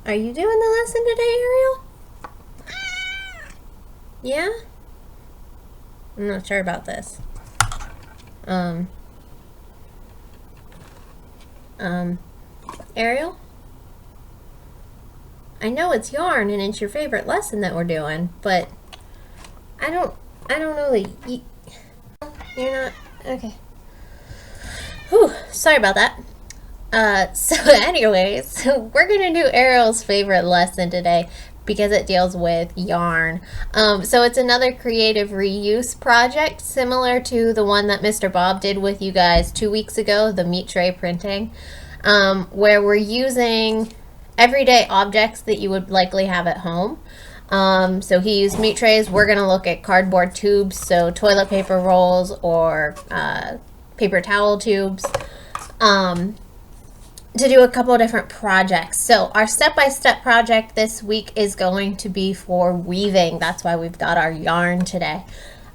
Are you doing the lesson today, Ariel? Yeah? I'm not sure about this. Ariel? I know it's yarn and it's your favorite lesson that we're doing, but I don't know that you're not, okay. Whew, sorry about that. So anyways, we're gonna do Ariel's favorite lesson today because it deals with yarn. So it's another creative reuse project similar to the one that Mr. Bob did with you guys 2 weeks ago, the meat tray printing, where we're using everyday objects that you would likely have at home. So he used meat trays. We're gonna look at cardboard tubes, so toilet paper rolls or paper towel tubes, to do a couple of different projects. So our step-by-step project this week is going to be for weaving. That's why we've got our yarn today.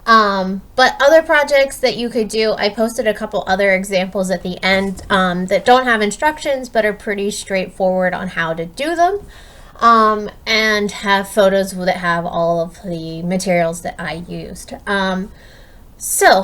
But other projects that you could do, I posted a couple other examples at the end that don't have instructions but are pretty straightforward on how to do them, and have photos that have all of the materials that I used. So,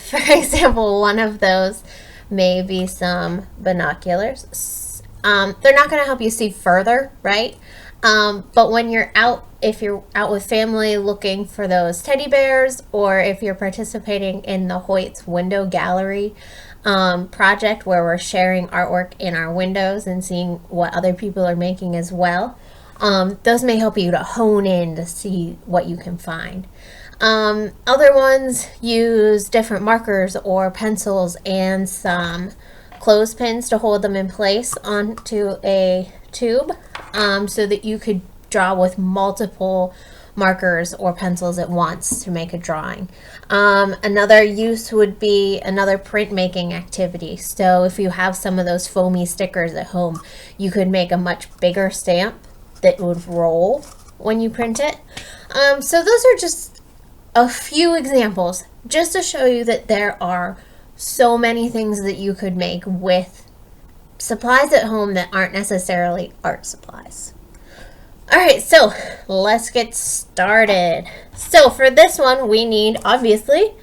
for example, one of those may be some binoculars. They're not going to help you see further, right? But when you're out, if you're out with family looking for those teddy bears, or if you're participating in the Hoyt's window gallery project where we're sharing artwork in our windows and seeing what other people are making as well, those may help you to hone in to see what you can find. Other ones use different markers or pencils and some clothespins to hold them in place onto a tube, so that you could draw with multiple markers or pencils at once to make a drawing. Another use would be another printmaking activity. So if you have some of those foamy stickers at home, you could make a much bigger stamp that would roll when you print it. So those are just a few examples just to show you that there are so many things that you could make with supplies at home that aren't necessarily art supplies. Alright, so let's get started. So for this one, we need, obviously,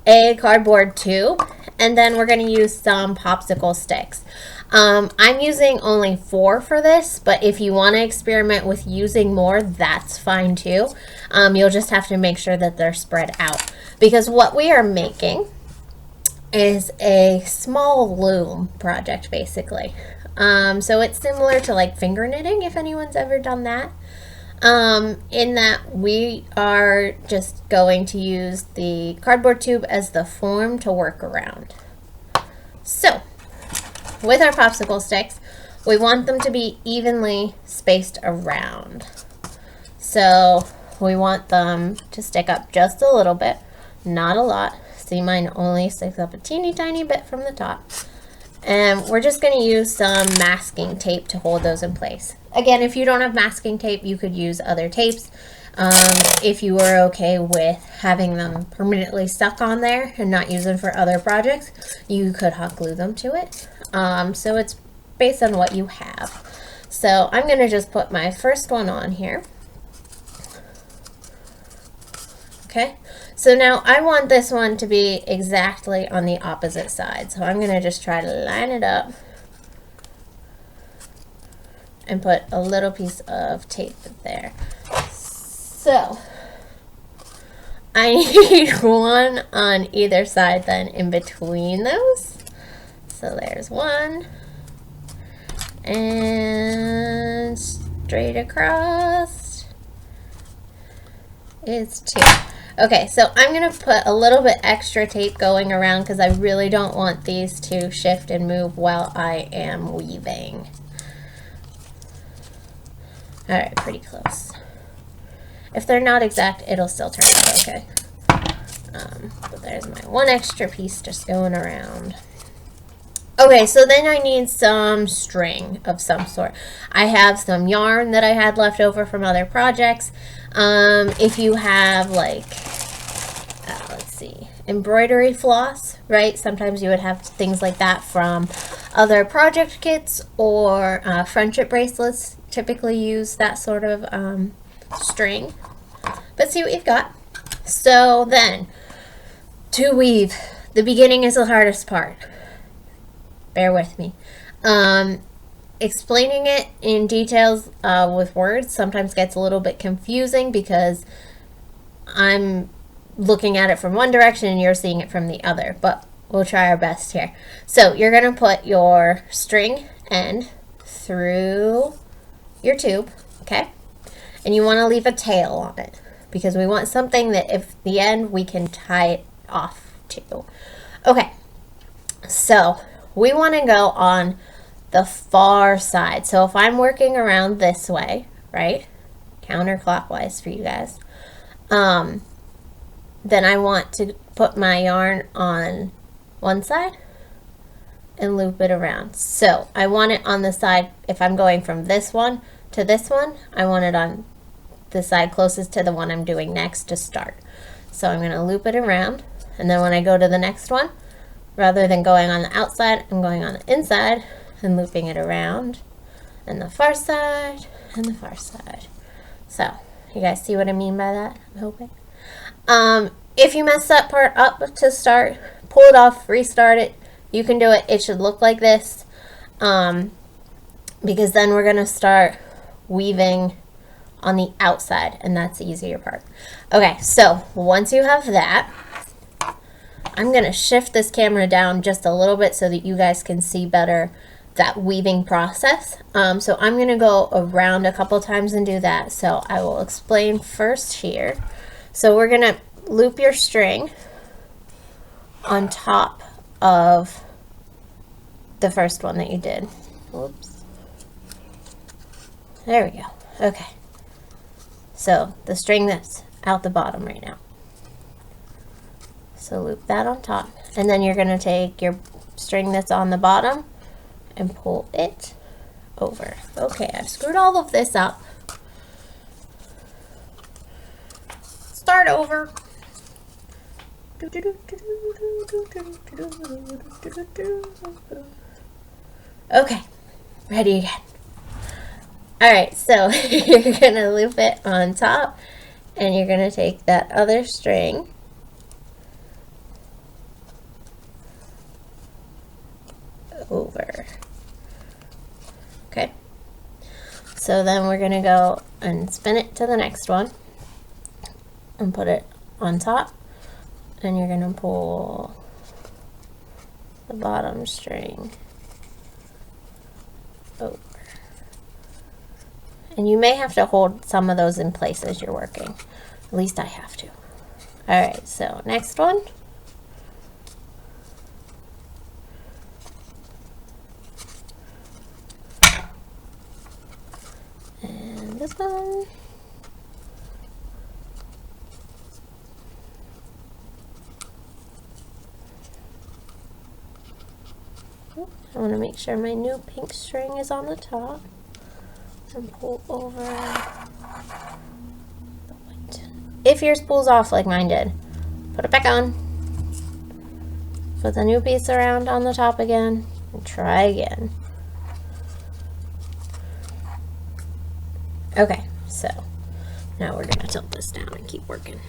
a cardboard tube, and then we're going to use some popsicle sticks. I'm using only 4 for this, but if you want to experiment with using more, that's fine too. You'll just have to make sure that they're spread out, because what we are making is a small loom project, basically. So it's similar to like finger knitting, if anyone's ever done that. In that we are just going to use the cardboard tube as the form to work around. So with our popsicle sticks, we want them to be evenly spaced around. So we want them to stick up just a little bit, not a lot. See, mine only sticks up a teeny tiny bit from the top. And we're just going to use some masking tape to hold those in place. Again, if you don't have masking tape, you could use other tapes. If you were okay with having them permanently stuck on there and not use them for other projects, you could hot glue them to it. So it's based on what you have. So I'm going to just put my first one on here. Okay, so now I want this one to be exactly on the opposite side. So I'm going to just try to line it up and put a little piece of tape there. So I need one on either side then in between those. So there's one, and straight across is 2. Okay, so I'm going to put a little bit extra tape going around because I really don't want these to shift and move while I am weaving. Alright, pretty close. If they're not exact, it'll still turn out okay. But there's my one extra piece just going around. Okay, so then I need some string of some sort. I have some yarn that I had left over from other projects. If you have like, let's see, embroidery floss, right? Sometimes you would have things like that from other project kits or friendship bracelets. typically use that sort of string, but see what you've got. So then, to weave, the beginning is the hardest part. Bear with me. Explaining it in details with words sometimes gets a little bit confusing because I'm looking at it from one direction and you're seeing it from the other, but we'll try our best here. So you're going to put your string end through your tube, okay? And you want to leave a tail on it because we want something that if the end we can tie it off to. Okay, so we want to go on the far side. So if I'm working around this way, right, counterclockwise for you guys, then I want to put my yarn on one side and loop it around. So I want it on the side, if I'm going from this one to this one, I want it on the side closest to the one I'm doing next to start. So I'm going to loop it around, and then when I go to the next one, rather than going on the outside, I'm going on the inside and looping it around, and the far side and the far side. So you guys see what I mean by that, I'm hoping. If you mess that part up to start, pull it off, restart it. You can do it. It should look like this, because then we're going to start weaving on the outside, and that's the easier part. Okay, so once you have that, I'm going to shift this camera down just a little bit so that you guys can see better that weaving process. So I'm going to go around a couple times and do that. So I will explain first here. So we're going to loop your string on top of the first one that you did. Whoops. There we go. Okay. So the string that's out the bottom right now. So loop that on top, and then you're going to take your string that's on the bottom and pull it over. Okay, I've screwed all of this up. Start over. Okay, ready again. Alright, so you're going to loop it on top, and you're going to take that other string over. Okay, so then we're going to go and spin it to the next one and put it on top, and you're going to pull the bottom string over. And you may have to hold some of those in place as you're working. At least I have to. Alright, so next one. And this one. I want to make sure my new pink string is on the top. And pull over the white. If your spool's off like mine did, put it back on. Put the new piece around on the top again, and try again. Okay, so now we're gonna tilt this down and keep working.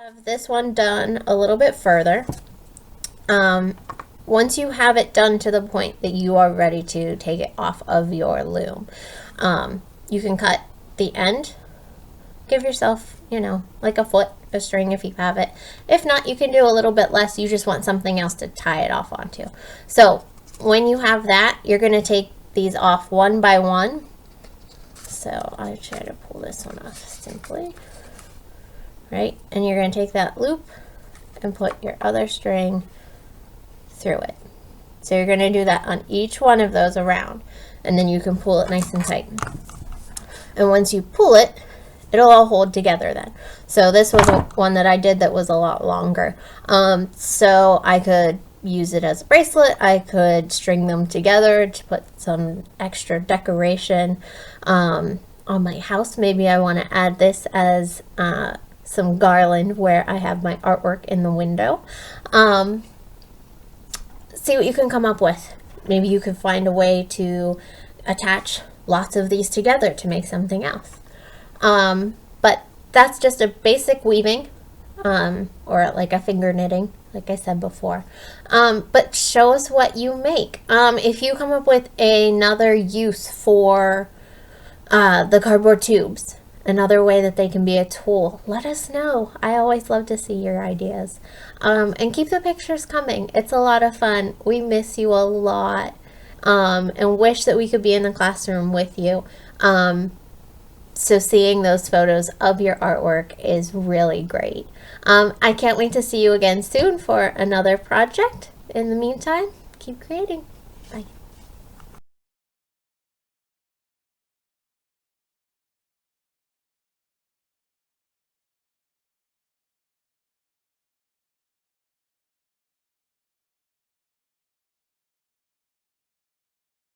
Have this one done a little bit further. Once you have it done to the point that you are ready to take it off of your loom, you can cut the end. Give yourself, you know, like a foot of string if you have it. If not, you can do a little bit less. You just want something else to tie it off onto. So when you have that, you're going to take these off one by one. So I try to pull this one off simply. Right, and you're going to take that loop and put your other string through it. So you're going to do that on each one of those around, and then you can pull it nice and tight. And once you pull it, it'll all hold together then. So this was one that I did that was a lot longer. So I could use it as a bracelet. I could string them together to put some extra decoration on my house. Maybe I want to add this as some garland where I have my artwork in the window. See what you can come up with. Maybe you could find a way to attach lots of these together to make something else. But that's just a basic weaving, or like a finger knitting, like I said before. But show us what you make. If you come up with another use for the cardboard tubes, another way that they can be a tool, let us know. I always love to see your ideas. And keep the pictures coming. It's a lot of fun. We miss you a lot, and wish that we could be in the classroom with you. So seeing those photos of your artwork is really great. I can't wait to see you again soon for another project. In the meantime, keep creating.